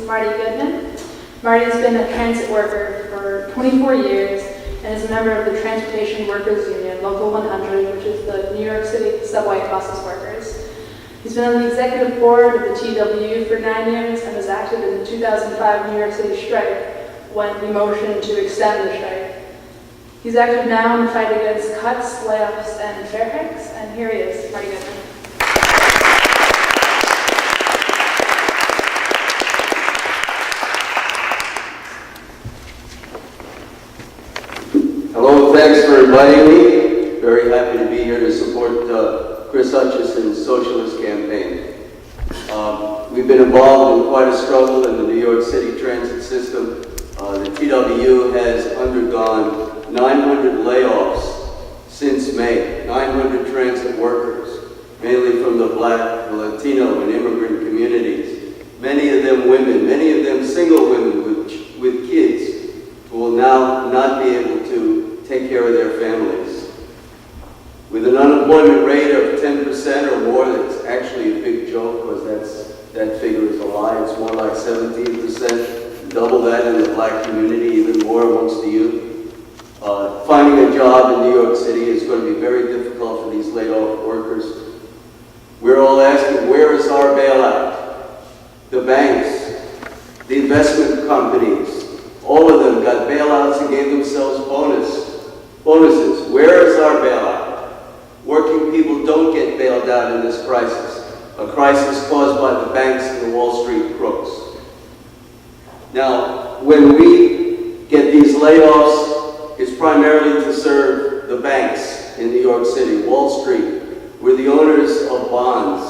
Marty Goodman. Marty's been a transit worker for 24 years and is a member of the Transportation Workers Union, Local 100, which is the New York City subway and buses workers. He's been on the executive board of the TWU for 9 years and was active in the 2005 New York City strike when we motioned to extend the strike. He's active now in the fight against cuts, layoffs, and fare hikes, and here he is, Marty Goodman. Hello, thanks for inviting me. Very happy to be here to support Chris Hutchinson's socialist campaign. We've been involved in quite a struggle in the New York City transit system. The TWU has undergone 900 layoffs since May, 900 transit workers, mainly from the Black, the Latino, and immigrant communities. Many of them women, many of them single women with kids who will now not be able to take care of their families. With an unemployment rate of 10% or more, that's actually a big joke because that figure is a lie. It's more like 17%, double that in the Black community, even more amongst the youth. Finding a job in New York City is going to be very difficult for these laid off workers. We're all asking, where is our bailout? The banks, the investment companies, all of them got bailouts and gave themselves bonuses. Where is our bailout? Working people don't get bailed out in this crisis, a crisis caused by the banks and the Wall Street crooks. Now, when we get these layoffs, it's primarily to serve the banks in New York City, Wall Street. We're the owners of bonds,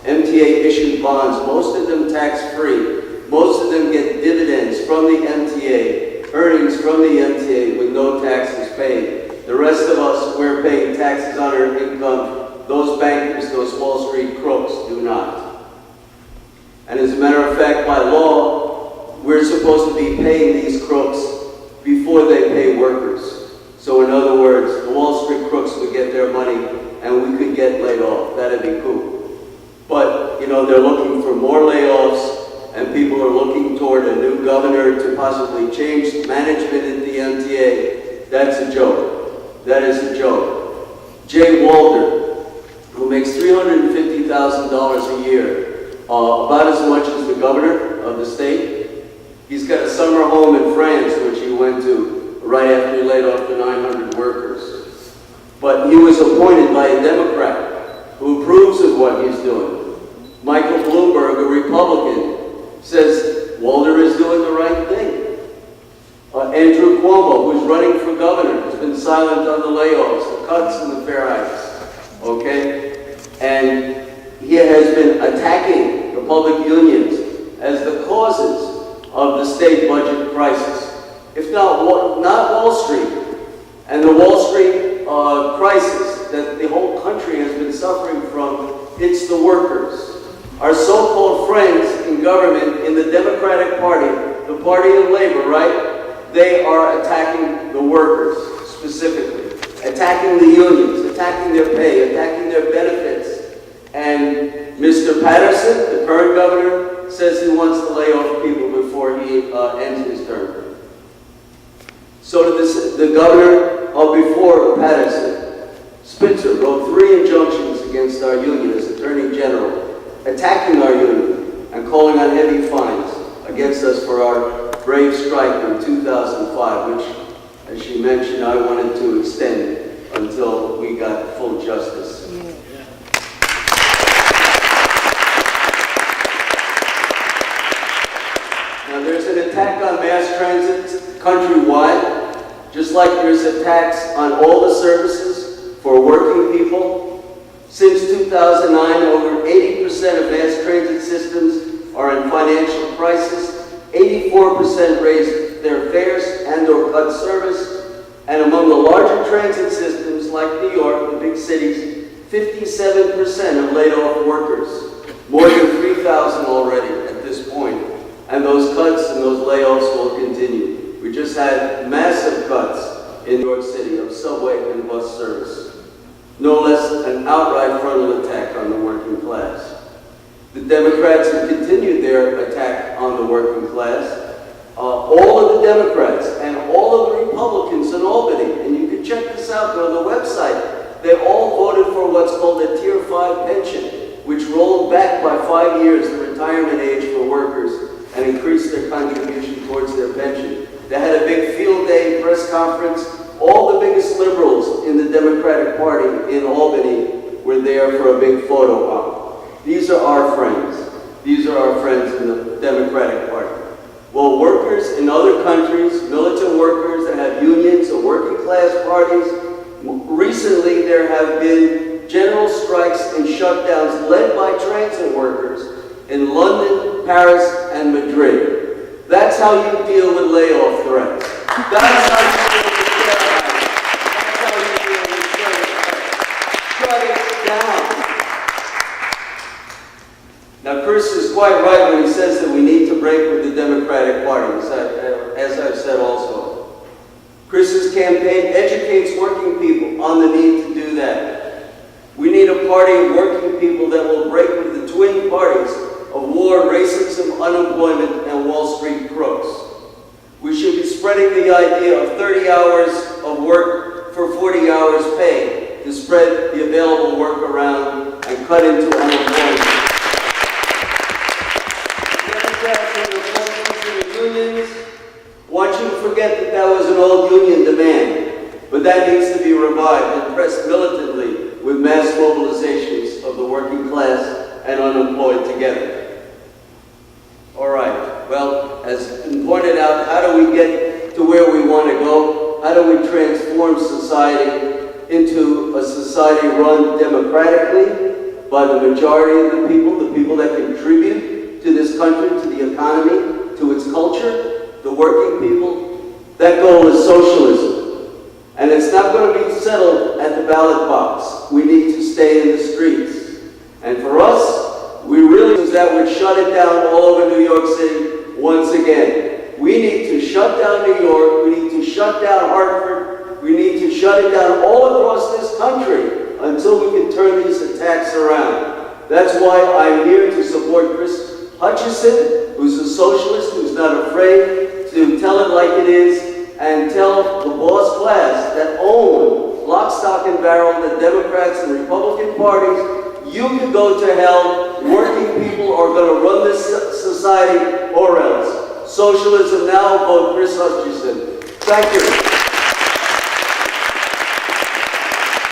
MTA-issued bonds, most of them tax-free. Most of them get dividends from the MTA, earnings from the MTA with no taxes paid. The rest of us, we're paying taxes on our income. Those bankers, those Wall Street crooks do not. And as a matter of fact, by law, we're supposed to be paying these crooks before they pay workers. So in other words, the Wall Street crooks would get their money and we could get laid off. That'd be cool. But, you know, they're looking for more layoffs, and people are looking toward a new governor to possibly change management at the MTA. That's a joke. That is a joke. Jay Walder, who makes $350,000 a year, about as much as the governor of the state. He's got a summer home in France, which he went to right after he laid off the 900 workers. But he was appointed by a Democrat who approves of what he's doing. Michael Bloomberg, a Republican, says Walder is doing the right thing. Andrew Cuomo, who's running for governor, has been silent on the layoffs, the cuts, and the fare hikes. Okay? And he has been attacking the public unions as the causes of the state budget crisis. If not Wall Street, and the Wall Street crisis that the whole country has been suffering from, it's the workers. Our so-called friends in government, in the Democratic Party, the party of labor, right? They are attacking the workers, specifically. Attacking the unions, attacking their pay, attacking their benefits. And Mr. Patterson, the current governor, says he wants to lay off people before he ends his term. So did the governor before Patterson, Spitzer, wrote 3 injunctions against our union as Attorney General, attacking our union and calling on heavy fines against us for our brave strike in 2005, which, as she mentioned, I wanted to extend until we got full justice. Now, there's an attack on mass transit countrywide, just like there's attacks on all the services for working people. Since 2009, over 80% of mass transit systems are in financial crisis. 84% raised their fares and or cut service. And among the larger transit systems like New York, the big cities, 57% have laid off workers. More than 3,000 already at this point. And those cuts and those layoffs will continue. We just had massive cuts in New York City of subway and bus service. No less an outright frontal attack on the working class. The Democrats have continued their attack on the working class. All of the Democrats and all of the Republicans in Albany, and you can check this out on the website, they all voted for what's called a Tier 5 pension, which rolled back by 5 years the retirement age for workers and increased their contribution towards their pension. They had a big field day press conference. All the biggest liberals in the Democratic Party in Albany were there for a big photo op. These are our friends. These are our friends in the Democratic Party. Well, workers in other countries, militant workers that have unions or working class parties, recently there have been general strikes and shutdowns led by transit workers in London, Paris, and Madrid. That's how you deal with layoff threats. That's how you deal with terror. That's how you deal with terror. Shut it down. Now, Chris is quite right when he says that we need to break with the Democratic Party, as I've said also. Chris's campaign educates working people on the need to do that. We need a party of working people that will break with the twin parties of war, racism, unemployment, and Wall Street crooks. We should be spreading the idea of 30 hours of work for 40 hours pay to spread the available work around and cut into unemployment. Unions, want you to forget that that was an old union demand, but that needs to be revived and pressed militantly with mass mobilizations of the working class and unemployed together. All right, well, as been pointed out, how do we get to where we want to go? How do we transform society into a society run democratically by the majority of the people that contribute to this country, to the economy, to its culture, the working people? That goal is socialism. And it's not going to be settled at the ballot box. We need to stay in the streets. And for us, we really, that would shut it down all over New York City once again. We need to shut down New York. We need to shut down Hartford. We need to shut it down all across this country until we can turn these attacks around. That's why I'm here to support Hutchinson, who's a socialist, who's not afraid to tell it like it is, and tell the boss class that own lock, stock, and barrel the Democrats and Republican parties, you can go to hell. Working people are going to run this society or else. Socialism now, vote Chris Hutchinson. Thank you.